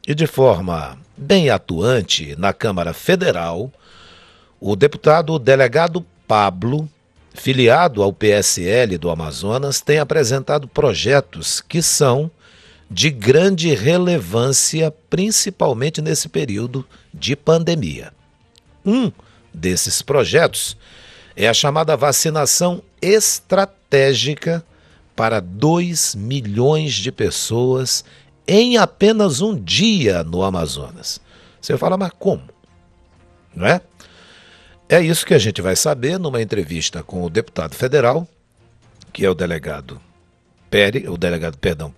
E de forma bem atuante na Câmara Federal, o deputado delegado Pablo, filiado ao PSL do Amazonas, tem apresentado projetos que são de grande relevância, principalmente nesse período de pandemia. Um desses projetos é a chamada vacinação estratégica para 2 milhões de pessoas em apenas um dia no Amazonas. Você fala, mas como? Não é? É isso que a gente vai saber numa entrevista com o deputado federal, que é o delegado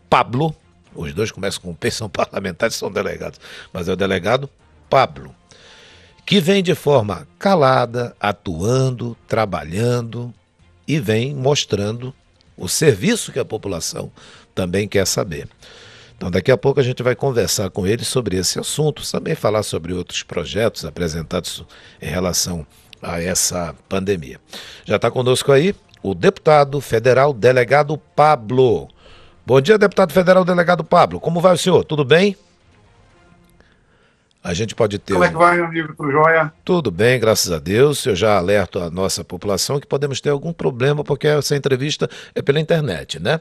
Pablo. Os dois começam com P, são parlamentares, são delegados, mas é o delegado Pablo, que vem de forma calada, atuando, trabalhando e vem mostrando o serviço que a população também quer saber. Então daqui a pouco a gente vai conversar com ele sobre esse assunto, também falar sobre outros projetos apresentados em relação a essa pandemia. Já está conosco aí o deputado federal delegado Pablo. Bom dia, deputado federal delegado Pablo. Como vai o senhor? Tudo bem? A gente pode ter... Como é que vai, meu amigo? Tudo jóia? Tudo bem, graças a Deus. Eu já alerto a nossa população que podemos ter algum problema, porque essa entrevista é pela internet, né?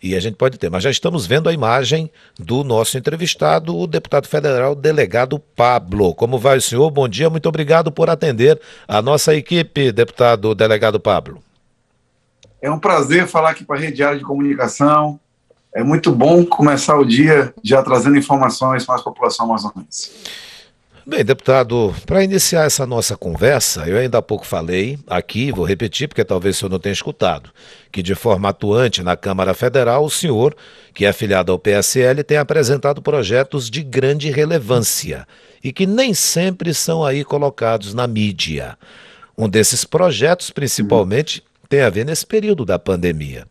E a gente pode ter, mas já estamos vendo a imagem do nosso entrevistado, o deputado federal delegado Pablo. Como vai o senhor? Bom dia, muito obrigado por atender a nossa equipe, deputado delegado Pablo. É um prazer falar aqui para a Rede Diária de Comunicação. É muito bom começar o dia já trazendo informações para a população amazonense. Bem, deputado, para iniciar essa nossa conversa, eu ainda há pouco falei aqui, vou repetir porque talvez o senhor não tenha escutado, que de forma atuante na Câmara Federal, o senhor, que é afiliado ao PSL, tem apresentado projetos de grande relevância e que nem sempre são aí colocados na mídia. Um desses projetos, principalmente, tem a ver nesse período da pandemia,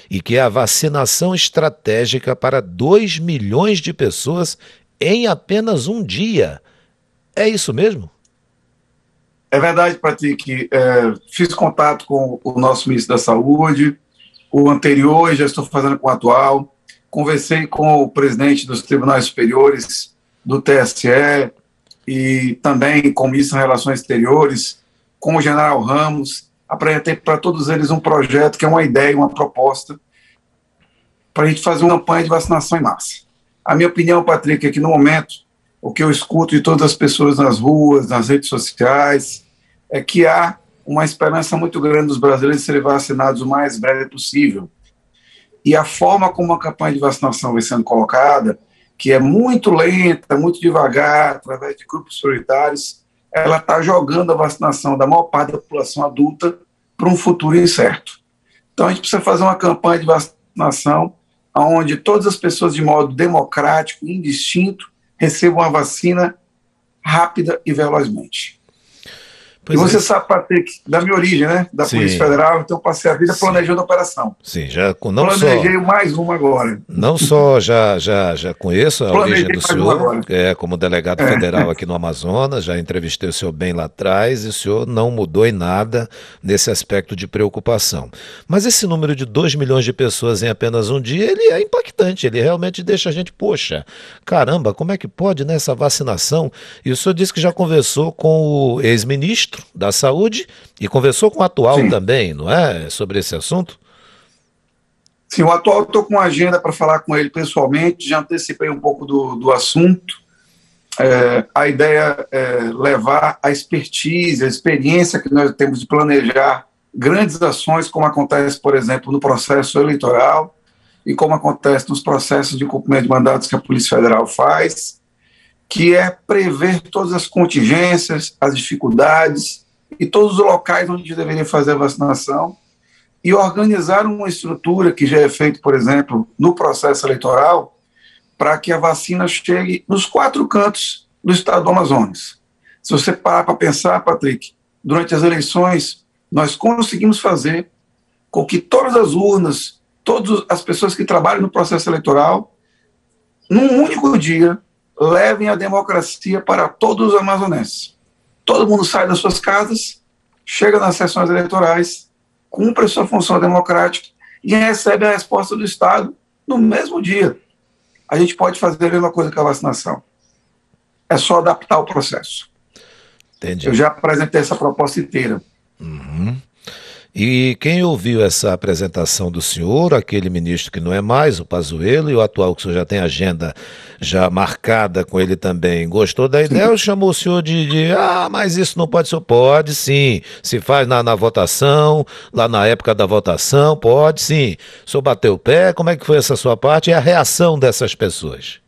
e que é a vacinação estratégica para 2 milhões de pessoas em apenas um dia. É isso mesmo? É verdade, Patrick. Fiz contato com o nosso ministro da Saúde, o anterior, e já estou fazendo com o atual. Conversei com o presidente dos tribunais superiores do TSE e também com o ministro das Relações Exteriores, com o general Ramos. Apresentei para todos eles um projeto que é uma ideia, uma proposta para a gente fazer uma campanha de vacinação em massa. A minha opinião, Patrick, é que no momento, o que eu escuto de todas as pessoas nas ruas, nas redes sociais, é que há uma esperança muito grande dos brasileiros serem vacinados o mais breve possível. E a forma como a campanha de vacinação vai sendo colocada, que é muito lenta, muito devagar, através de grupos prioritários, ela está jogando a vacinação da maior parte da população adulta para um futuro incerto. Então a gente precisa fazer uma campanha de vacinação onde todas as pessoas, de modo democrático e indistinto, recebam a vacina rápida e velozmente. Pois e você sabe, Patrick, da minha origem, né? Da Sim. Polícia Federal, então passei a vida planejando a operação. Sim, já não Planejei só, mais uma agora. não só já conheço a origem do mais uma senhor, agora. como delegado federal aqui no Amazonas, já entrevistei o senhor bem lá atrás e o senhor não mudou em nada nesse aspecto de preocupação. Mas esse número de 2 milhões de pessoas em apenas um dia, ele é impactante, ele realmente deixa a gente, poxa, caramba, como é que pode nessa vacinação? E o senhor disse que já conversou com o ex-ministro da Saúde e conversou com o atual Sim. também, não é? Sobre esse assunto? Sim, o atual estou com uma agenda para falar com ele pessoalmente, já antecipei um pouco do assunto. A ideia é levar a expertise, a experiência que nós temos de planejar grandes ações, como acontece, por exemplo, no processo eleitoral e como acontece nos processos de cumprimento de mandatos que a Polícia Federal faz, que é prever todas as contingências, as dificuldades e todos os locais onde a gente deveria fazer a vacinação e organizar uma estrutura que já é feita, por exemplo, no processo eleitoral, para que a vacina chegue nos 4 cantos do estado do Amazonas. Se você parar para pensar, Patrick, durante as eleições, nós conseguimos fazer com que todas as urnas, todas as pessoas que trabalham no processo eleitoral, num único dia, levem a democracia para todos os amazonenses. Todo mundo sai das suas casas, chega nas sessões eleitorais, cumpre a sua função democrática e recebe a resposta do Estado no mesmo dia. a gente pode fazer a mesma coisa que a vacinação. É só adaptar o processo. Entendi. Eu já apresentei essa proposta inteira. Uhum. E quem ouviu essa apresentação do senhor, aquele ministro que não é mais, o Pazuello, e o atual, que o senhor já tem agenda já marcada com ele também, gostou da ideia ou chamou o senhor mas isso não pode ser? Pode sim, se faz na votação, lá na época da votação, pode sim. O senhor bateu o pé, como é que foi essa sua parte e a reação dessas pessoas?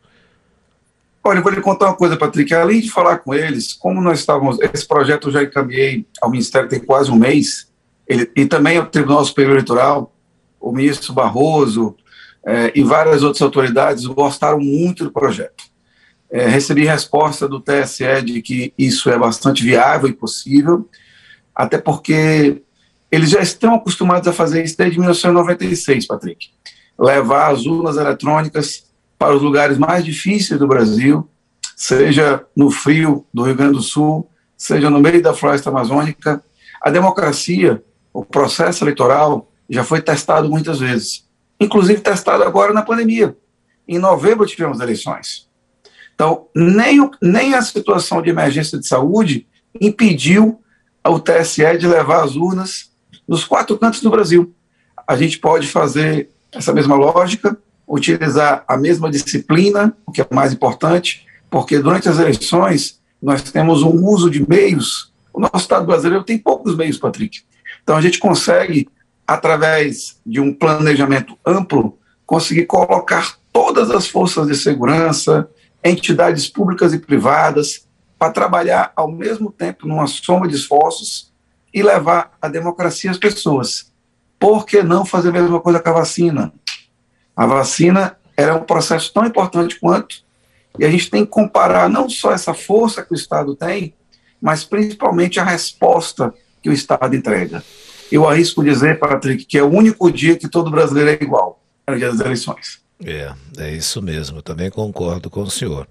Olha, eu vou lhe contar uma coisa, Patrick. Além de falar com eles, como nós estávamos. Esse projeto eu já encaminhei ao Ministério tem quase um mês, e também ao Tribunal Superior Eleitoral, o ministro Barroso e várias outras autoridades gostaram muito do projeto. Recebi resposta do TSE de que isso é bastante viável e possível, até porque eles já estão acostumados a fazer isso desde 1996, Patrick. Levar as urnas eletrônicas para os lugares mais difíceis do Brasil, seja no frio do Rio Grande do Sul, seja no meio da floresta amazônica. A democracia, o processo eleitoral, já foi testado muitas vezes, inclusive testado agora na pandemia. Em novembro tivemos eleições. Então, nem a situação de emergência de saúde impediu o TSE de levar as urnas nos 4 cantos do Brasil. A gente pode fazer essa mesma lógica, utilizar a mesma disciplina, o que é mais importante, porque durante as eleições nós temos um uso de meios. O nosso Estado brasileiro tem poucos meios, Patrick. Então a gente consegue, através de um planejamento amplo, conseguir colocar todas as forças de segurança, entidades públicas e privadas, para trabalhar ao mesmo tempo numa soma de esforços e levar a democracia às pessoas. Por que não fazer a mesma coisa com a vacina? A vacina era um processo tão importante quanto, e a gente tem que comparar não só essa força que o Estado tem, mas principalmente a resposta que o Estado entrega. Eu arrisco dizer, Patrick, que é o único dia que todo brasileiro é igual, é o dia das eleições. É isso mesmo, eu também concordo com o senhor.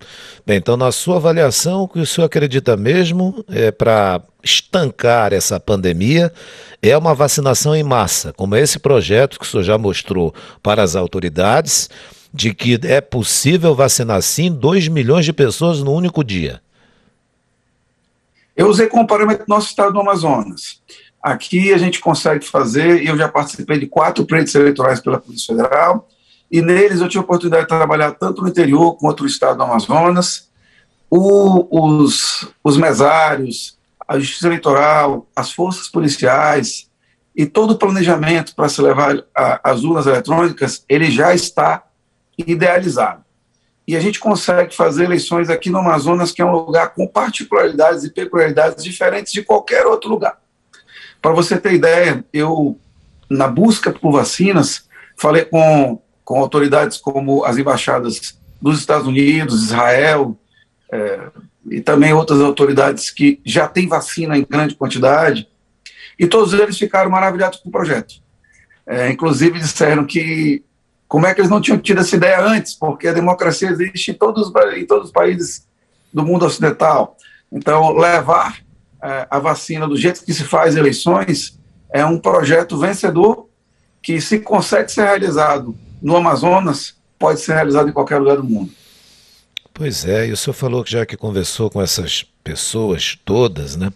Bem, então, na sua avaliação, o que o senhor acredita mesmo para estancar essa pandemia é uma vacinação em massa, como esse projeto que o senhor já mostrou para as autoridades, de que é possível vacinar sim 2 milhões de pessoas no único dia. Eu usei como parâmetro nosso estado do Amazonas. Aqui a gente consegue fazer, eu já participei de 4 pleitos eleitorais pela Polícia Federal, e neles eu tive a oportunidade de trabalhar tanto no interior quanto no estado do Amazonas. Os mesários, a Justiça Eleitoral, as forças policiais e todo o planejamento para se levar as urnas eletrônicas, ele já está idealizado. E a gente consegue fazer eleições aqui no Amazonas, que é um lugar com particularidades e peculiaridades diferentes de qualquer outro lugar. Para você ter ideia, eu, na busca por vacinas, falei com autoridades como as embaixadas dos Estados Unidos, Israel, e também outras autoridades que já têm vacina em grande quantidade, e todos eles ficaram maravilhados com o projeto. Inclusive disseram que como é que eles não tinham tido essa ideia antes, porque a democracia existe em todos os países do mundo ocidental. Então, levar a vacina do jeito que se faz eleições é um projeto vencedor que, se consegue ser realizado no Amazonas, pode ser realizado em qualquer lugar do mundo. Pois é, e o senhor falou que já que conversou com essas pessoas todas, né?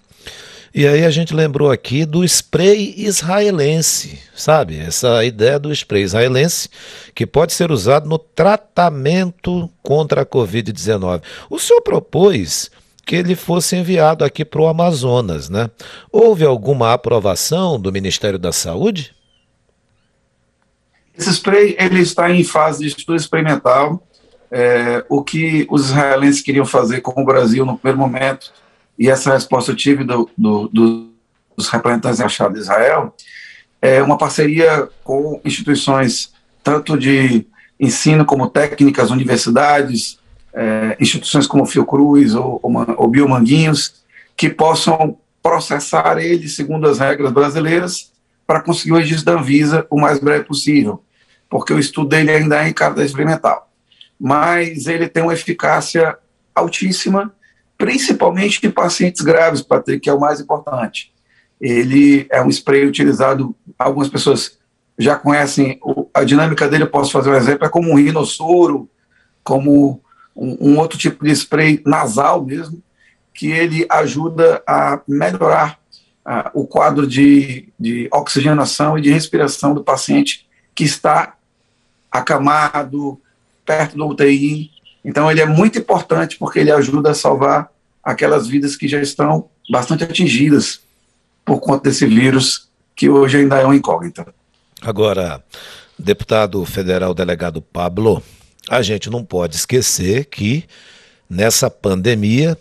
E aí a gente lembrou aqui do spray israelense, sabe? Essa ideia do spray israelense que pode ser usado no tratamento contra a Covid-19. O senhor propôs que ele fosse enviado aqui para o Amazonas, né? Houve alguma aprovação do Ministério da Saúde? Esse spray ele está em fase de estudo experimental. O que os israelenses queriam fazer com o Brasil no primeiro momento, e essa resposta eu tive dos representantes da Embaixada de Israel, é uma parceria com instituições tanto de ensino como técnicas, universidades, instituições como Fiocruz ou Biomanguinhos, que possam processar ele segundo as regras brasileiras para conseguir o registro da Anvisa o mais breve possível, porque o estudo dele ainda é em caráter experimental. Mas ele tem uma eficácia altíssima, principalmente em pacientes graves, Patrick, que é o mais importante. Ele é um spray utilizado, algumas pessoas já conhecem a dinâmica dele, eu posso fazer um exemplo, é como um rinossoro, como um outro tipo de spray nasal mesmo, que ele ajuda a melhorar o quadro de oxigenação e de respiração do paciente que está acamado, perto do UTI. Então, ele é muito importante porque ele ajuda a salvar aquelas vidas que já estão bastante atingidas por conta desse vírus, que hoje ainda é uma incógnita. Agora, deputado federal delegado Pablo, a gente não pode esquecer que nessa pandemia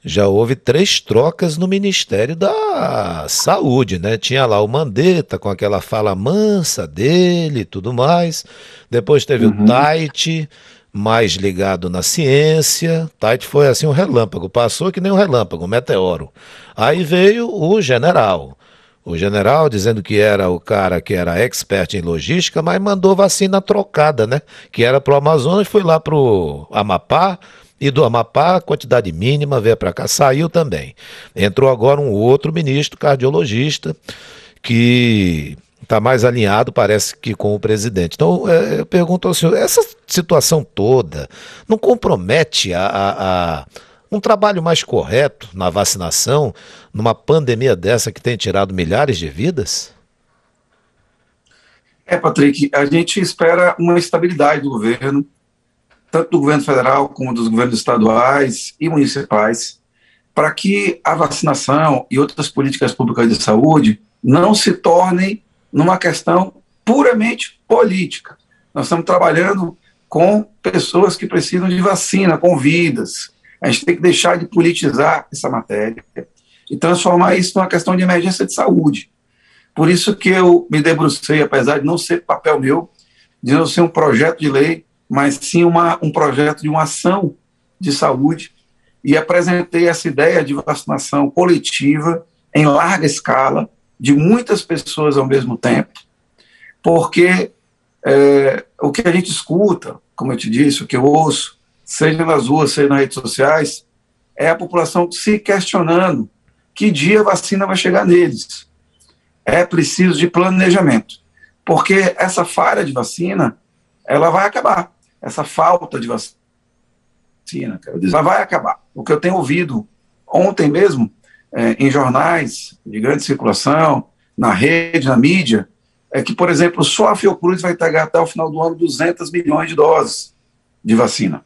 já houve 3 trocas no Ministério da Saúde, né? Tinha lá o Mandetta com aquela fala mansa dele e tudo mais. Depois teve o Tait, mais ligado na ciência. Tait foi assim um relâmpago, passou que nem um relâmpago, um meteoro. Aí veio o general. O general dizendo que era o cara que era expert em logística, mas mandou vacina trocada, né? Que era para o Amazonas, foi lá para o Amapá, e do Amapá, quantidade mínima, veio para cá, saiu também. Entrou agora um outro ministro, cardiologista, que está mais alinhado, parece que com o presidente. Então, eu pergunto ao senhor, essa situação toda não compromete um trabalho mais correto na vacinação, numa pandemia dessa que tem tirado milhares de vidas? Patrick, a gente espera uma estabilidade do governo, tanto do governo federal como dos governos estaduais e municipais, para que a vacinação e outras políticas públicas de saúde não se tornem numa questão puramente política. Nós estamos trabalhando com pessoas que precisam de vacina, com vidas. A gente tem que deixar de politizar essa matéria e transformar isso numa questão de emergência de saúde. Por isso que eu me debrucei, apesar de não ser papel meu, de não ser um projeto de lei, mas sim um projeto de uma ação de saúde, e apresentei essa ideia de vacinação coletiva, em larga escala, de muitas pessoas ao mesmo tempo, porque o que a gente escuta, como eu te disse, o que eu ouço, seja nas ruas, seja nas redes sociais, é a população se questionando que dia a vacina vai chegar neles. É preciso de planejamento, porque essa falha de vacina, ela vai acabar. Essa falta de vacina, ela vai acabar. O que eu tenho ouvido ontem mesmo, em jornais de grande circulação, na rede, na mídia, é que, por exemplo, só a Fiocruz vai entregar até o final do ano 200 milhões de doses de vacina.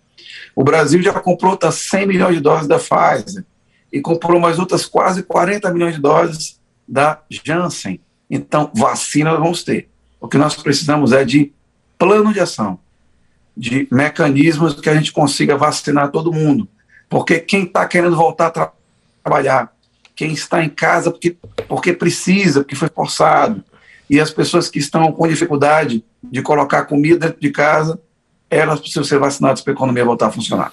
O Brasil já comprou 100 milhões de doses da Pfizer e comprou mais outras quase 40 milhões de doses da Janssen. Então, vacina nós vamos ter. O que nós precisamos é de plano de ação, de mecanismos que a gente consiga vacinar todo mundo. Porque quem está querendo voltar a trabalhar, quem está em casa porque precisa, porque foi forçado, e as pessoas que estão com dificuldade de colocar comida dentro de casa, elas precisam ser vacinadas para a economia voltar a funcionar.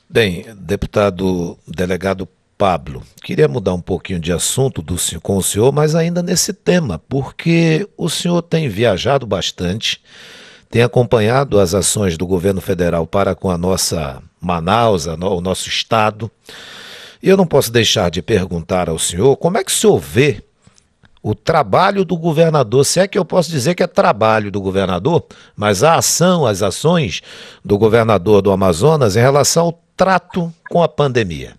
Bem, deputado delegado Pablo, queria mudar um pouquinho de assunto com o senhor, mas ainda nesse tema, porque o senhor tem viajado bastante, tem acompanhado as ações do governo federal para com a nossa Manaus, o nosso estado, e eu não posso deixar de perguntar ao senhor como é que o senhor vê o trabalho do governador, se é que eu posso dizer que é trabalho do governador, mas a ação, as ações do governador do Amazonas em relação ao trato com a pandemia.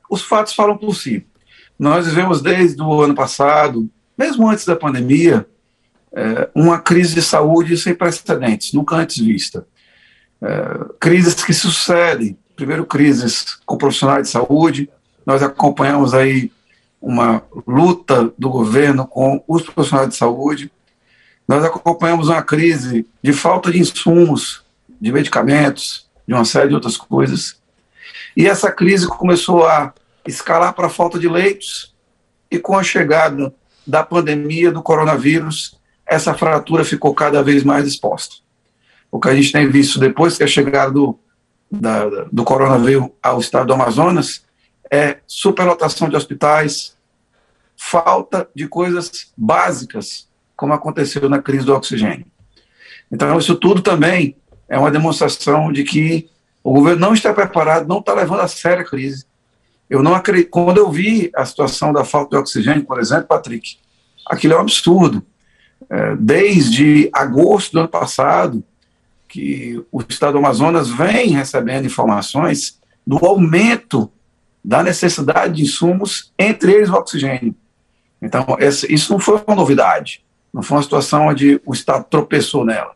Os fatos falam por si. Nós vivemos desde o ano passado, mesmo antes da pandemia, uma crise de saúde sem precedentes, nunca antes vista. Crises que se sucedem, primeiro crises com profissionais de saúde, nós acompanhamos aí uma luta do governo com os profissionais de saúde, nós acompanhamos uma crise de falta de insumos, de medicamentos, de uma série de outras coisas, e essa crise começou a escalar para a falta de leitos, e com a chegada da pandemia do coronavírus, essa fratura ficou cada vez mais exposta. O que a gente tem visto depois que a chegada do coronavírus ao estado do Amazonas é superlotação de hospitais, falta de coisas básicas, como aconteceu na crise do oxigênio. Então, isso tudo também é uma demonstração de que o governo não está preparado, não está levando a sério a crise. Eu não acredito. Quando eu vi a situação da falta de oxigênio, por exemplo, Patrick, aquilo é um absurdo. Desde agosto do ano passado, que o estado do Amazonas vem recebendo informações do aumento da necessidade de insumos, entre eles o oxigênio. Então, isso não foi uma novidade, não foi uma situação onde o estado tropeçou nela.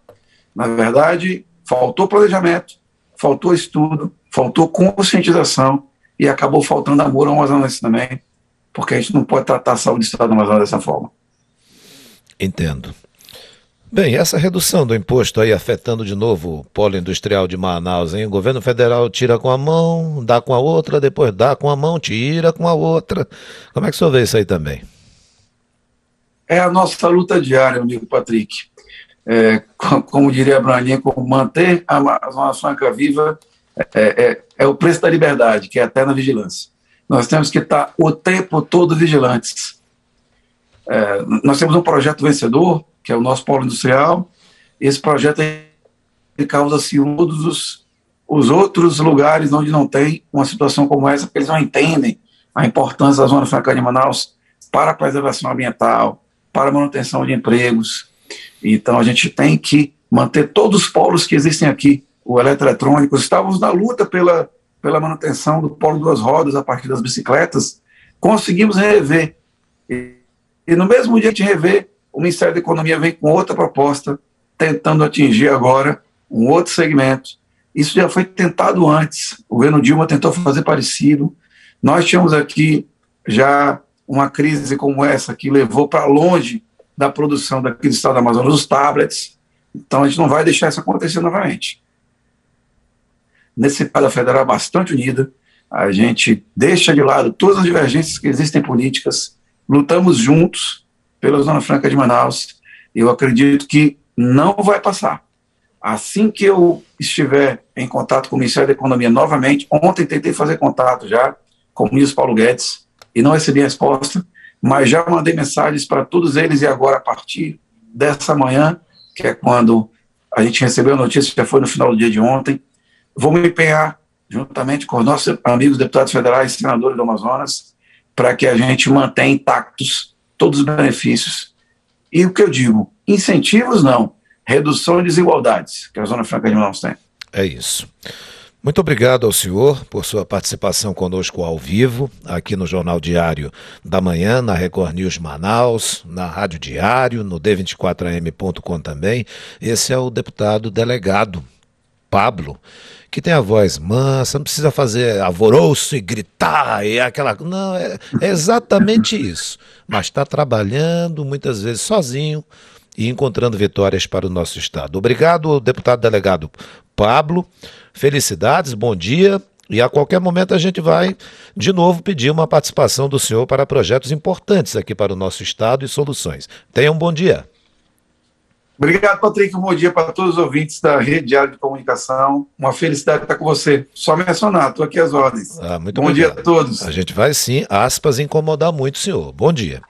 Na verdade, faltou planejamento, faltou estudo, faltou conscientização e acabou faltando amor ao Amazonas também, porque a gente não pode tratar a saúde do estado do Amazonas dessa forma. Entendo. Bem, essa redução do imposto aí afetando de novo o polo industrial de Manaus, hein? O governo federal tira com a mão, dá com a outra, depois dá com a mão, tira com a outra. Como é que o senhor vê isso aí também? É a nossa luta diária, amigo Patrick. Como diria Branico, manter a Zona Franca viva é o preço da liberdade, que é a eterna vigilância. Nós temos que estar o tempo todo vigilantes. Nós temos um projeto vencedor, que é o nosso polo industrial. Esse projeto causa-se em todos os outros lugares onde não tem uma situação como essa, porque eles não entendem a importância da Zona Franca de Manaus para a preservação ambiental, para a manutenção de empregos. Então, a gente tem que manter todos os polos que existem aqui. O eletroeletrônico, estávamos na luta pela manutenção do polo duas rodas a partir das bicicletas, conseguimos rever. E no mesmo dia de rever, o Ministério da Economia vem com outra proposta, tentando atingir agora um outro segmento. Isso já foi tentado antes, o governo Dilma tentou fazer parecido. Nós tínhamos aqui já uma crise como essa, que levou para longe da produção daqui do estado do Amazonas os tablets. Então a gente não vai deixar isso acontecer novamente. Nesse caso, a federal é bastante unida, a gente deixa de lado todas as divergências que existem políticas, lutamos juntos pela Zona Franca de Manaus, e eu acredito que não vai passar. Assim que eu estiver em contato com o Ministério da Economia novamente, ontem tentei fazer contato já com o ministro Paulo Guedes e não recebi resposta, mas já mandei mensagens para todos eles, e agora, a partir dessa manhã, que é quando a gente recebeu a notícia, já foi no final do dia de ontem, vou me empenhar, juntamente com os nossos amigos deputados federais e senadores do Amazonas, para que a gente mantenha intactos todos os benefícios. E o que eu digo, incentivos não, redução de desigualdades, que a Zona Franca de Manaus tem. É isso. Muito obrigado ao senhor por sua participação conosco ao vivo, aqui no Jornal Diário da Manhã, na Record News Manaus, na Rádio Diário, no D24am.com também. Esse é o deputado delegado Pablo, que tem a voz mansa, não precisa fazer alvoroço e gritar, e aquela... Não, é exatamente isso. Mas está trabalhando, muitas vezes sozinho, e encontrando vitórias para o nosso estado. Obrigado, deputado delegado Pablo. Felicidades, bom dia. E a qualquer momento a gente vai, de novo, pedir uma participação do senhor para projetos importantes aqui para o nosso estado e soluções. Tenha um bom dia. Obrigado, Patrick. Um bom dia para todos os ouvintes da Rede Diário de Comunicação. Uma felicidade estar com você. Só mencionar, estou aqui às ordens. Muito bom obrigado. Dia a todos. A gente vai sim, aspas, incomodar muito o senhor. Bom dia.